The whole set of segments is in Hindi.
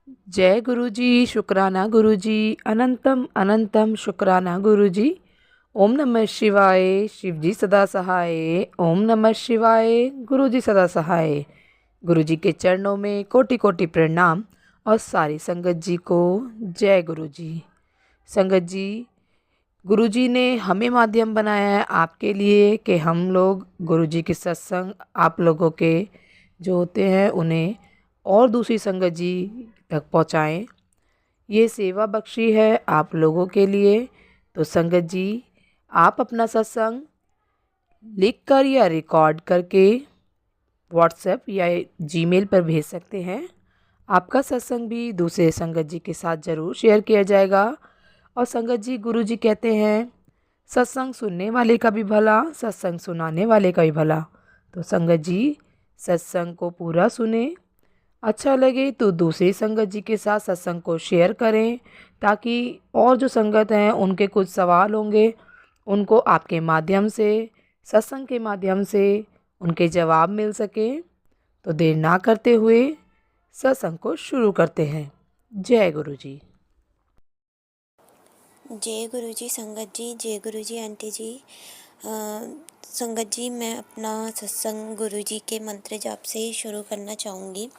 जय गुरु जी, शुक्राना गुरु जी, अनंतम अनंतम शुक्राना गुरु जी। ओम नमः शिवाय, शिव जी सदा सहाय। ओम नमः शिवाय, गुरु जी सदा सहाय। गुरु जी के चरणों में कोटि कोटि प्रणाम और सारी संगत जी को जय गुरु जी। संगत जी, गुरु जी ने हमें माध्यम बनाया है आपके लिए कि हम लोग गुरु जी के सत्संग आप लोगों के जो होते हैं उन्हें और दूसरी संगत जी तक पहुँचाएँ। ये सेवा बख्शी है आप लोगों के लिए। तो संगत जी, आप अपना सत्संग लिख कर या रिकॉर्ड करके व्हाट्सएप या जीमेल पर भेज सकते हैं। आपका सत्संग भी दूसरे संगत जी के साथ ज़रूर शेयर किया जाएगा। और संगत जी, गुरु जी कहते हैं सत्संग सुनने वाले का भी भला, सत्संग सुनाने वाले का भी भला। तो संगत जी, सत्संग को पूरा सुने, अच्छा लगे तो दूसरी संगत जी के साथ सत्संग को शेयर करें, ताकि और जो संगत हैं उनके कुछ सवाल होंगे उनको आपके माध्यम से, सत्संग के माध्यम से उनके जवाब मिल सके। तो देर ना करते हुए सत्संग को शुरू करते हैं। जय गुरु जी। जय गुरु जी संगत जी, जय गुरु जी आंटी जी। संगत जी, मैं अपना सत्संग गुरु जी के मंत्र जाप से ही शुरू करना चाहूँगी।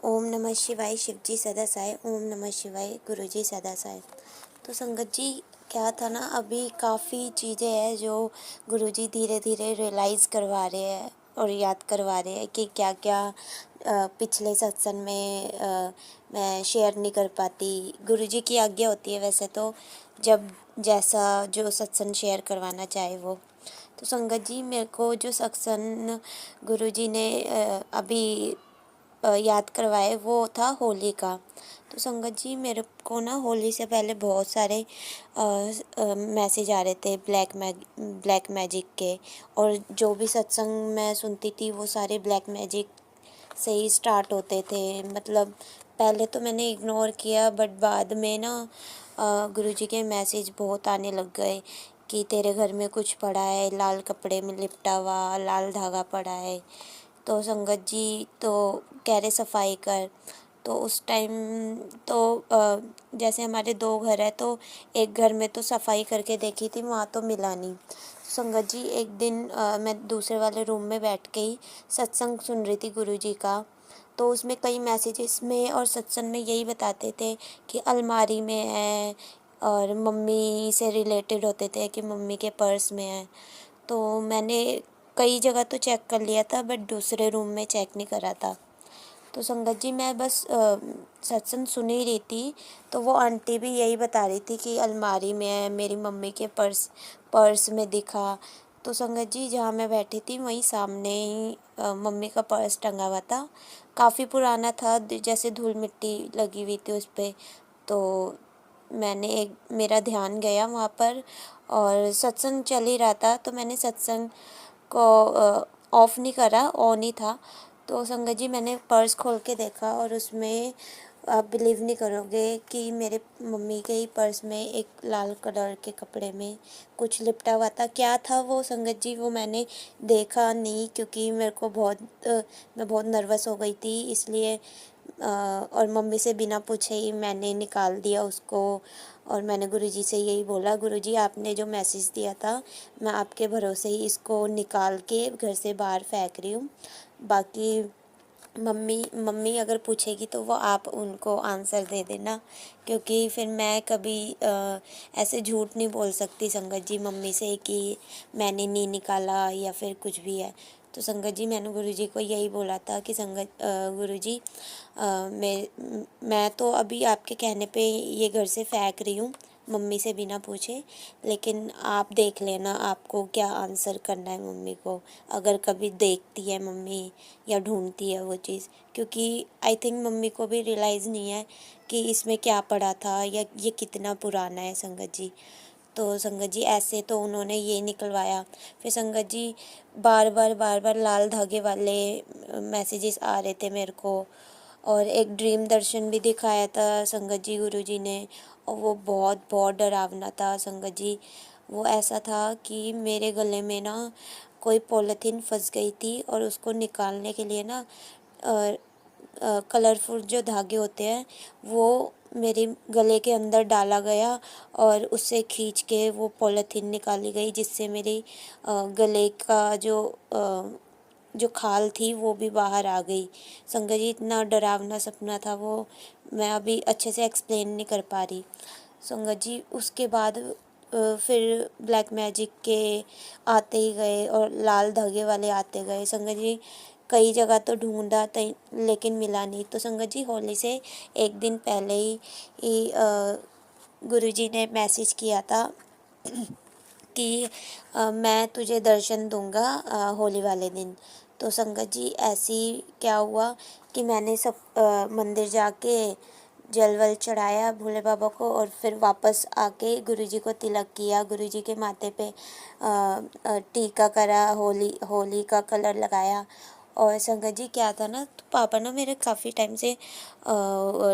ओम नमः शिवाय, शिव जी सदा साय। ओम नमः शिवाय, गुरु जी सदा साय। तो संगत जी, क्या था ना, अभी काफ़ी चीज़ें हैं जो गुरु जी धीरे धीरे रियलाइज़ करवा रहे हैं और याद करवा रहे हैं कि क्या क्या पिछले सत्संग में मैं शेयर नहीं कर पाती। गुरु जी की आज्ञा होती है वैसे तो, जब जैसा जो सत्संग शेयर करवाना चाहे वो। तो संगत जी, मेरे को जो सत्संग गुरु जी ने अभी याद करवाए वो था होली का। तो संगत जी, मेरे को ना होली से पहले बहुत सारे मैसेज आ रहे थे ब्लैक मैजिक के। और जो भी सत्संग मैं सुनती थी वो सारे ब्लैक मैजिक से ही स्टार्ट होते थे। मतलब पहले तो मैंने इग्नोर किया, बट बाद में ना गुरुजी के मैसेज बहुत आने लग गए कि तेरे घर में कुछ पड़ा है, लाल कपड़े में लिपटा हुआ लाल धागा पड़ा है। तो संगत जी तो कह रहे सफाई कर। तो उस टाइम तो जैसे हमारे दो घर है, तो एक घर में तो सफाई करके देखी थी, वहाँ तो मिला नहीं। संगत जी, एक दिन मैं दूसरे वाले रूम में बैठ के ही सत्संग सुन रही थी गुरुजी का। तो उसमें कई मैसेजेस में और सत्संग में यही बताते थे कि अलमारी में है, और मम्मी से रिलेटेड होते थे कि मम्मी के पर्स में है। तो मैंने कई जगह तो चेक कर लिया था, बट दूसरे रूम में चेक नहीं करा था। तो संगत जी, मैं बस सत्संग सुन ही रही थी, तो वो आंटी भी यही बता रही थी कि अलमारी में है, मेरी मम्मी के पर्स में दिखा। तो संगत जी, जहाँ मैं बैठी थी वहीं सामने ही मम्मी का पर्स टंगा हुआ था। काफ़ी पुराना था, जैसे धूल मिट्टी लगी हुई थी उस पर। तो मैंने एक मेरा ध्यान गया वहाँ पर, और सत्संग चल ही रहा था, तो मैंने सत्संग को ऑफ़ नहीं करा, ऑन ही था। तो संगत जी, मैंने पर्स खोल के देखा और उसमें आप बिलीव नहीं करोगे कि मेरे मम्मी के ही पर्स में एक लाल कलर के कपड़े में कुछ लिपटा हुआ था। क्या था वो संगत जी, वो मैंने देखा नहीं, क्योंकि मेरे को मैं बहुत नर्वस हो गई थी, इसलिए और मम्मी से बिना पूछे ही मैंने निकाल दिया उसको। और मैंने गुरुजी से यही बोला, गुरुजी आपने जो मैसेज दिया था, मैं आपके भरोसे ही इसको निकाल के घर से बाहर फेंक रही हूँ। बाकी मम्मी मम्मी अगर पूछेगी तो वो आप उनको आंसर दे देना, क्योंकि फिर मैं कभी ऐसे झूठ नहीं बोल सकती संगत जी मम्मी से कि मैंने नहीं निकाला या फिर कुछ भी है। तो संगत जी, मैंने गुरुजी को यही बोला था कि गुरुजी, मैं तो अभी आपके कहने पे ये घर से फेंक रही हूँ मम्मी से बिना पूछे, लेकिन आप देख लेना आपको क्या आंसर करना है मम्मी को, अगर कभी देखती है मम्मी या ढूंढती है वो चीज़। क्योंकि आई थिंक मम्मी को भी रियलाइज़ नहीं है कि इसमें क्या पड़ा था या ये कितना पुराना है संगत जी। तो संगत जी, ऐसे तो उन्होंने ये निकलवाया। फिर संगत जी, बार बार लाल धागे वाले मैसेजेस आ रहे थे मेरे को। और एक ड्रीम दर्शन भी दिखाया था संगत जी गुरुजी ने, और वो बहुत बहुत डरावना था संगत जी। वो ऐसा था कि मेरे गले में ना कोई पॉलीथीन फंस गई थी, और उसको निकालने के लिए ना कलरफुल जो धागे होते हैं वो मेरे गले के अंदर डाला गया और उससे खींच के वो पॉलीथीन निकाली गई, जिससे मेरे गले का जो खाल थी वो भी बाहर आ गई। संगत जी, इतना डरावना सपना था वो, मैं अभी अच्छे से एक्सप्लेन नहीं कर पा रही। संगत जी, उसके बाद फिर ब्लैक मैजिक के आते ही गए और लाल धागे वाले आते गए। संगत जी, कई जगह तो ढूंढा लेकिन मिला नहीं। तो संगत जी, होली से एक दिन पहले ही गुरुजी ने मैसेज किया था कि मैं तुझे दर्शन दूंगा होली वाले दिन। तो संगत जी, ऐसी क्या हुआ कि मैंने सब मंदिर जाके जल वल चढ़ाया भोले बाबा को और फिर वापस आके गुरुजी को तिलक किया, गुरुजी के माथे पे टीका करा, होली का कलर लगाया। और संगत जी, क्या था ना, तो पापा ना मेरे काफ़ी टाइम से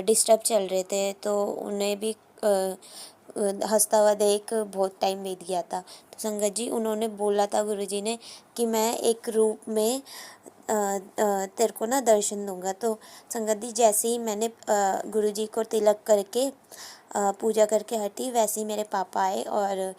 डिस्टर्ब चल रहे थे, तो उन्हें भी हंसता हुआ देख बहुत टाइम बीत गया था। तो संगत जी, उन्होंने बोला था गुरुजी ने कि मैं एक रूप में तेरे को ना दर्शन दूंगा। तो संगत जी, जैसे ही मैंने गुरुजी को तिलक करके पूजा करके हटी, वैसे ही मेरे पापा आए और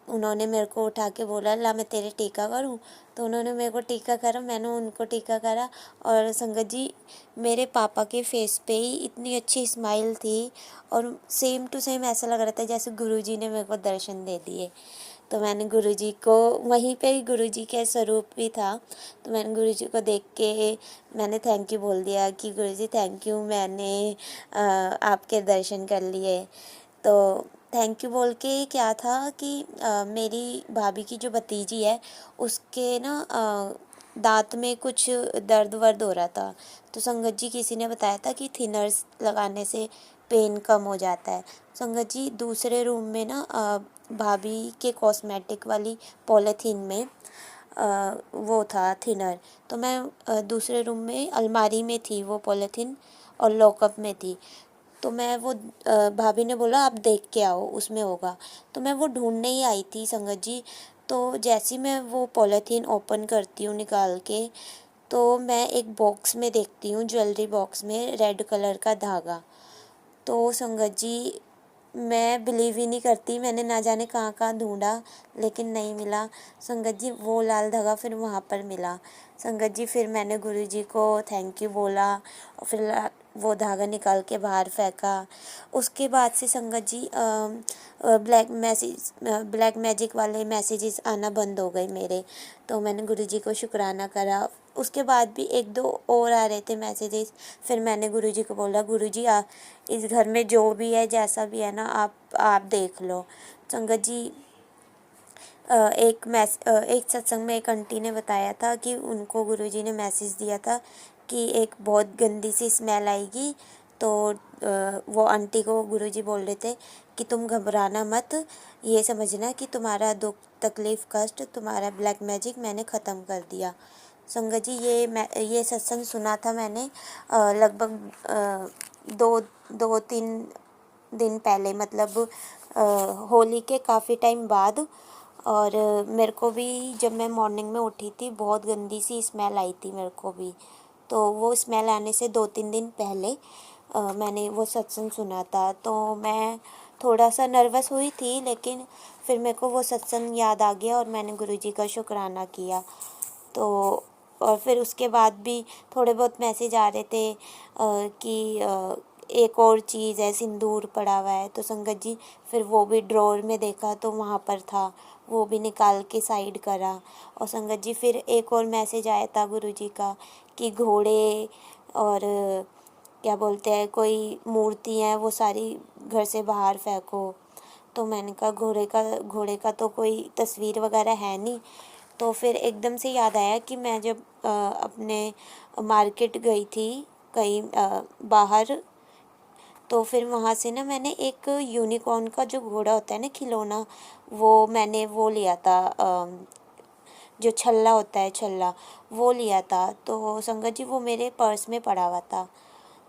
उन्होंने मेरे को उठा के बोला, ला मैं तेरे टीका करूं। तो उन्होंने मेरे को टीका करा, मैंने उनको टीका करा। और संगत जी, मेरे पापा के फेस पे ही इतनी अच्छी स्माइल थी और सेम टू सेम ऐसा लग रहा था जैसे गुरुजी ने मेरे को दर्शन दे दिए। तो मैंने गुरुजी को वहीं पे ही, गुरुजी के स्वरूप भी था, तो मैंने गुरुजी को देख के मैंने थैंक यू बोल दिया कि गुरुजी थैंक यू, मैंने आपके दर्शन कर लिए। तो थैंक यू बोल के क्या था कि मेरी भाभी की जो भतीजी है उसके ना दाँत में कुछ दर्द वर्द हो रहा था। तो संगत जी, किसी ने बताया था कि थिनर्स लगाने से पेन कम हो जाता है। संगत जी, दूसरे रूम में ना भाभी के कॉस्मेटिक वाली पॉलीथीन में वो था थिनर। तो मैं दूसरे रूम में अलमारी में थी वो पॉलीथीन और लॉकअप में थी। तो मैं वो भाभी ने बोला आप देख के आओ, उसमें होगा। तो मैं वो ढूंढने ही आई थी संगत जी। तो जैसे ही मैं वो पॉलीथीन ओपन करती हूँ निकाल के, तो मैं एक बॉक्स में देखती हूँ, ज्वेलरी बॉक्स में रेड कलर का धागा। तो संगत जी, मैं बिलीव ही नहीं करती, मैंने ना जाने कहाँ कहाँ ढूंढा लेकिन नहीं मिला। संगत जी, वो लाल धागा फिर वहाँ पर मिला। संगत जी, फिर मैंने गुरुजी को थैंक यू बोला और फिर वो धागा निकाल के बाहर फेंका। उसके बाद से संगत जी ब्लैक मैजिक वाले मैसेजेस आना बंद हो गए मेरे। तो मैंने गुरुजी को शुक्राना करा। उसके बाद भी एक दो और आ रहे थे मैसेजेस। फिर मैंने गुरुजी को बोला, गुरुजी इस घर में जो भी है जैसा भी है ना, आप देख लो। संगत जी, एक सत्संग में एक आंटी ने बताया था कि उनको गुरुजी ने मैसेज दिया था कि एक बहुत गंदी सी स्मेल आएगी। तो वो आंटी को गुरुजी बोल रहे थे कि तुम घबराना मत, ये समझना कि तुम्हारा दुख तकलीफ़ कष्ट तुम्हारा ब्लैक मैजिक मैंने ख़त्म कर दिया। संगत जी, ये सत्संग सुना था मैंने लगभग 2-3 दिन पहले, मतलब होली के काफ़ी टाइम बाद। और मेरे को भी जब मैं मॉर्निंग में उठी थी बहुत गंदी सी स्मेल आई थी मेरे को भी। तो वो स्मेल आने से 2-3 दिन पहले मैंने वो सत्संग सुना था। तो मैं थोड़ा सा नर्वस हुई थी, लेकिन फिर मेरे को वो सत्संग याद आ गया और मैंने गुरुजी का शुक्राना किया। तो और फिर उसके बाद भी थोड़े बहुत मैसेज आ रहे थे कि एक और चीज़ है, सिंदूर पड़ा हुआ है। तो संगत जी, फिर वो भी ड्रॉर में देखा तो वहाँ पर था, वो भी निकाल के साइड करा। और संगत जी, फिर एक और मैसेज आया था गुरुजी का कि घोड़े और क्या बोलते हैं, कोई मूर्ति है वो सारी घर से बाहर फेंको। तो मैंने कहा घोड़े का तो कोई तस्वीर वगैरह है नहीं। तो फिर एकदम से याद आया कि मैं जब अपने मार्केट गई थी कहीं बाहर, तो फिर वहाँ से ना मैंने एक यूनिकॉर्न का जो घोड़ा होता है ना खिलौना, वो मैंने वो लिया था, जो छल्ला होता है छल्ला, वो लिया था। तो संगत जी, वो मेरे पर्स में पड़ा हुआ था।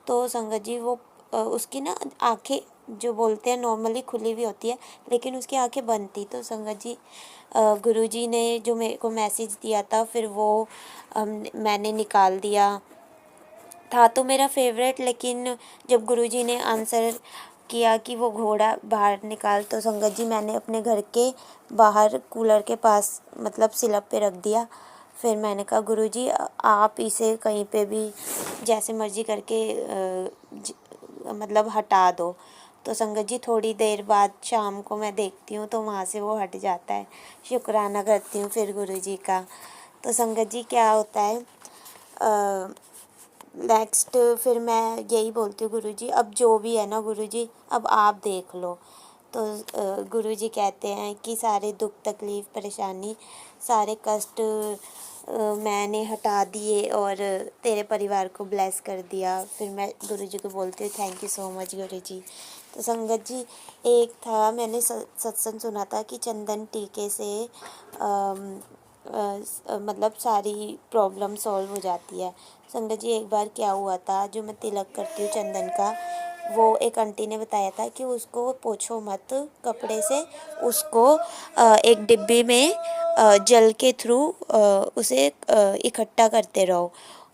तो संगत जी, वो उसकी ना आँखें जो बोलते हैं नॉर्मली खुली हुई होती है, लेकिन उसकी आँखें बंद थी। तो संगत जी, गुरुजी ने जो मेरे को मैसेज दिया था फिर वो मैंने निकाल दिया था तो मेरा फेवरेट, लेकिन जब गुरुजी ने आंसर किया कि वो घोड़ा बाहर निकाल, तो संगत जी मैंने अपने घर के बाहर कूलर के पास मतलब सिलप पे रख दिया। फिर मैंने कहा गुरुजी आप इसे कहीं पे भी जैसे मर्जी करके मतलब हटा दो। तो संगत जी थोड़ी देर बाद शाम को मैं देखती हूँ तो वहाँ से वो हट जाता है। शुक्राना करती हूँ फिर गुरुजी का। तो संगत जी क्या होता है, नेक्स्ट फिर मैं यही बोलती हूँ गुरुजी अब जो भी है ना गुरुजी अब आप देख लो। तो गुरुजी कहते हैं कि सारे दुख तकलीफ़ परेशानी सारे कष्ट मैंने हटा दिए और तेरे परिवार को ब्लेस कर दिया। फिर मैं गुरुजी को बोलती हूँ थैंक यू सो मच गुरुजी। तो संगत जी एक था, मैंने सत्संग सुना था कि चंदन टीके से मतलब सारी प्रॉब्लम सॉल्व हो जाती है। संगत जी एक बार क्या हुआ था, जो मैं तिलक करती हूँ चंदन का, वो एक आंटी ने बताया था कि उसको पोंछो मत कपड़े से, उसको एक डिब्बी में जल के थ्रू उसे इकट्ठा करते रहो।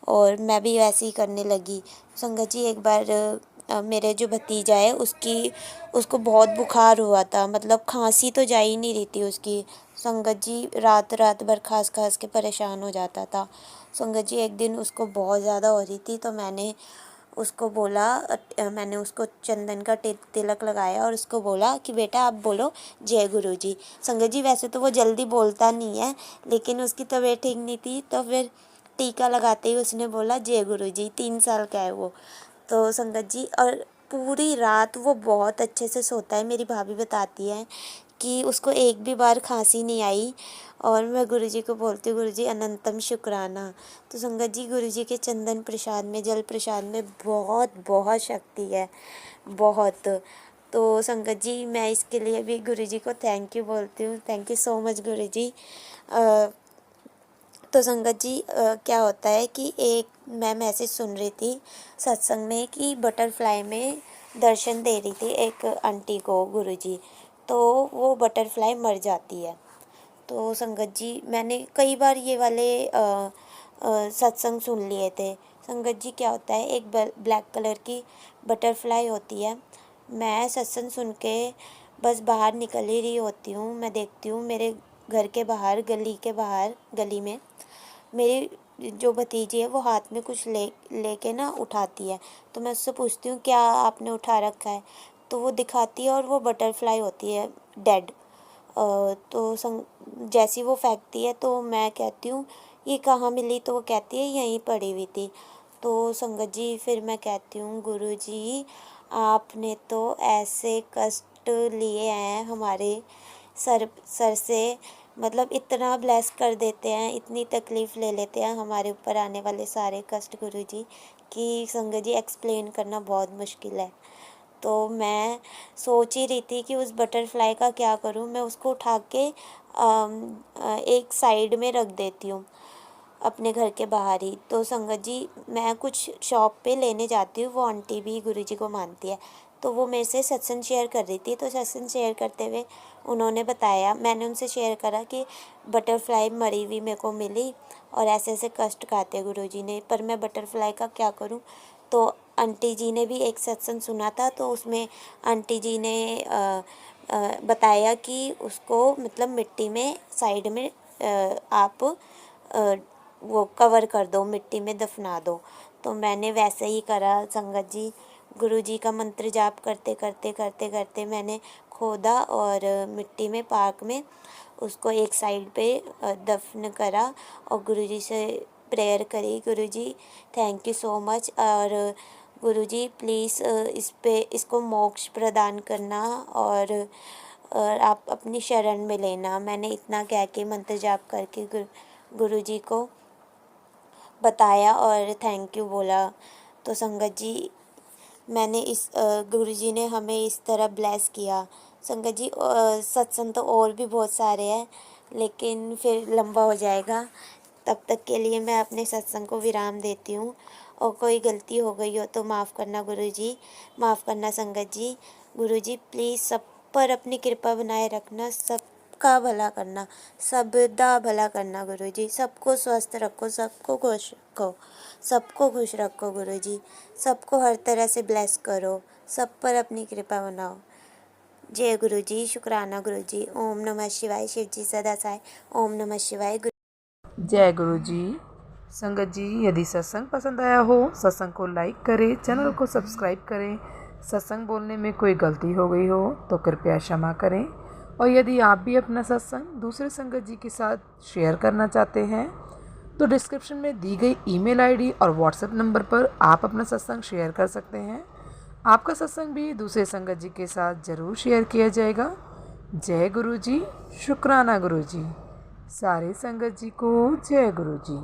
और मैं भी वैसे ही करने लगी। संगत जी एक बार मेरे जो भतीजा है उसको बहुत बुखार हुआ था, मतलब खांसी तो जा ही नहीं रही थी उसकी। संगत जी रात रात भर खास खास के परेशान हो जाता था। संगत जी एक दिन उसको बहुत ज़्यादा हो रही थी तो मैंने उसको बोला, मैंने उसको चंदन का तिलक लगाया और उसको बोला कि बेटा आप बोलो जय गुरु जी। संगत जी वैसे तो वो जल्दी बोलता नहीं है, लेकिन उसकी तबीयत ठीक नहीं थी तो फिर टीका लगाते ही उसने बोला जय गुरु जी। 3 साल का है वो। तो संगत जी और पूरी रात वो बहुत अच्छे से सोता है। मेरी भाभी बताती है कि उसको एक भी बार खांसी नहीं आई। और मैं गुरुजी को बोलती हूँ गुरुजी अनंतम शुक्राना। तो संगत जी गुरुजी के चंदन प्रसाद में जल प्रसाद में बहुत बहुत शक्ति है, बहुत। तो संगत जी मैं इसके लिए भी गुरुजी को थैंक यू बोलती हूँ। थैंक यू सो मच गुरुजी। तो संगत जी क्या होता है कि एक मैं मैसेज सुन रही थी सत्संग में कि बटरफ्लाई में दर्शन दे रही थी एक आंटी को गुरुजी, तो वो बटरफ्लाई मर जाती है। तो संगत जी मैंने कई बार ये वाले सत्संग सुन लिए थे। संगत जी क्या होता है, एक ब्लैक कलर की बटरफ्लाई होती है। मैं सत्संग सुन के बस बाहर निकल ही रही होती हूँ, मैं देखती हूँ मेरे घर के बाहर गली के बाहर गली में मेरी जो भतीजी है वो हाथ में कुछ लेके ना उठाती है। तो मैं उससे पूछती हूँ क्या आपने उठा रखा है, तो वो दिखाती है और वो बटरफ्लाई होती है डेड। तो जैसी वो फेंकती है तो मैं कहती हूँ ये कहाँ मिली, तो वो कहती है यहीं पड़ी हुई थी। तो संगत जी फिर मैं कहती हूँ गुरुजी आपने तो ऐसे कष्ट लिए हैं हमारे सर सर से, मतलब इतना ब्लेस कर देते हैं, इतनी तकलीफ़ ले लेते हैं हमारे ऊपर आने वाले सारे कष्ट गुरुजी कि संगत जी एक्सप्लेन करना बहुत मुश्किल है। तो मैं सोच ही रही थी कि उस बटरफ्लाई का क्या करूं, मैं उसको उठा के एक साइड में रख देती हूँ अपने घर के बाहर ही। तो संगत जी मैं कुछ शॉप पे लेने जाती हूँ, वो आंटी भी गुरुजी को मानती है, तो वो मेरे से सत्संग शेयर कर रही थी। तो सत्संग शेयर करते हुए उन्होंने बताया, मैंने उनसे शेयर करा कि बटरफ्लाई मरी हुई मेरे को मिली और ऐसे ऐसे कष्ट खाते गुरुजी ने, पर मैं बटरफ्लाई का क्या करूँ। तो आंटी जी ने भी एक सत्संग सुना था, तो उसमें आंटी जी ने बताया कि उसको मतलब मिट्टी में साइड में आप वो कवर कर दो, मिट्टी में दफना दो। तो मैंने वैसे ही करा संगत जी। गुरुजी का मंत्र जाप करते करते करते करते मैंने खोदा और मिट्टी में पार्क में उसको एक साइड पे दफन करा और गुरुजी से प्रेयर करी, गुरुजी थैंक यू सो मच, और गुरुजी प्लीज़ इसको मोक्ष प्रदान करना और आप अपनी शरण में लेना। मैंने इतना कह के मंत्र जाप करके गुरुजी को बताया और थैंक यू बोला। तो संगत जी मैंने गुरुजी ने हमें इस तरह ब्लेस किया। संगत जी सत्संग तो और भी बहुत सारे हैं लेकिन फिर लंबा हो जाएगा, तब तक के लिए मैं अपने सत्संग को विराम देती हूँ। और कोई गलती हो गई हो तो माफ़ करना गुरुजी, माफ़ करना संगत जी। गुरुजी प्लीज़ सब पर अपनी कृपा बनाए रखना, सब सबका भला करना, सबदा भला करना गुरुजी। सबको स्वस्थ रखो, सबको खुश रखो, सबको खुश रखो गुरुजी। सबको हर तरह से ब्लेस करो, सब पर अपनी कृपा बनाओ। जय गुरुजी, शुक्राना गुरुजी। ओम नमः शिवाय, शिव जी सदा सहाय। ओम नमः शिवाय। जय गुरु जी। संगत जी, यदि सत्संग पसंद आया हो, सत्संग को लाइक करें, चैनल को सब्सक्राइब करें। सत्संग बोलने में कोई गलती हो गई हो तो कृपया क्षमा करें। और यदि आप भी अपना सत्संग दूसरे संगत जी के साथ शेयर करना चाहते हैं तो डिस्क्रिप्शन में दी गई ईमेल आईडी और व्हाट्सएप नंबर पर आप अपना सत्संग शेयर कर सकते हैं। आपका सत्संग भी दूसरे संगत जी के साथ ज़रूर शेयर किया जाएगा। जय गुरु जी, शुक्राना गुरु जी। सारे संगत जी को जय गुरु जी।